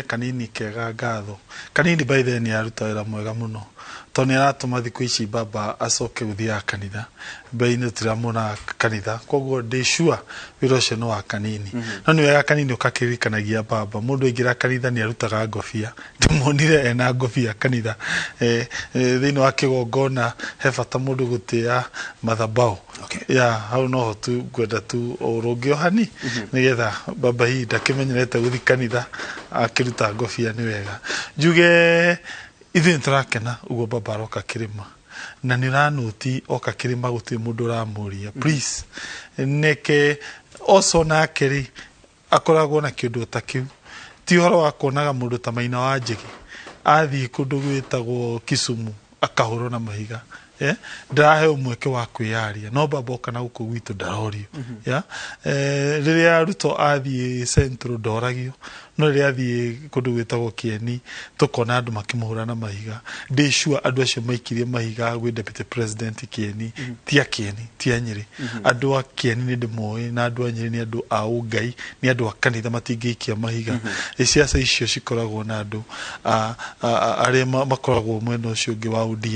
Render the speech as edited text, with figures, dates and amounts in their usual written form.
Kanini kega ngatho. Kanini by then yaruta wĩra mwega mũno. Toni aratũma thikũ ici baba acoke gũthiaga kanitha. Mbeini tiramona kanitha. Koguo ndĩ sure wĩra ũcio nĩ wa Kanini. No nĩ wega Kanini ũkakĩririkanagia baba. Mũndũ aingĩra kanitha nĩ arutaga ngobia. Ndĩmuonire ena ngobia kanitha. Thĩinĩ wa kĩgongona he bata mũndũ gũtĩa mathabaũ. Ya hau no tu gwenda tu ũrũngi ohani nĩgetha baba hii ndakĩmenyerete gũthi kanitha akĩruta ngobia nĩ wega. Njuge ithuĩ nĩtũrakena ũguo baba aroka kĩrĩma na nĩ ũranuti oka kĩrĩma gũtirĩ mũndũ ũramũria. Please neke oco nake rĩ akoragwo na kĩndũ ta kĩu. Ti ũhoro wa kuonaga mũndũ ta Maina wa Njĩgĩ athiĩ kũndũ gwĩtagwo Kisumu akahũrwo na mahiga. Ndahe umweke wa kwĩyaria no baba okana gũkũ gwitũ ndarorio. Rĩrĩa Ruto athiĩ Central ndoragio no rĩrĩa athiĩ kũndũ gwĩtagwo Kieni tũkona andũ makĩmũhũra na mahiga. Ndĩ sure andũ acio maikirie mahiga gwĩ deputy president Kieni tia Kieni tia Nyĩrĩ. Andũ a Kieni nĩ ndĩmoĩ na andũ a Nyĩrĩ nĩ andũ a ũngai nĩ andũ a kanitha matingĩikia mahiga. Ciaca icio cikoragwo na andũ arĩa makoragwo mwena ũcio ũngĩ wa ODM.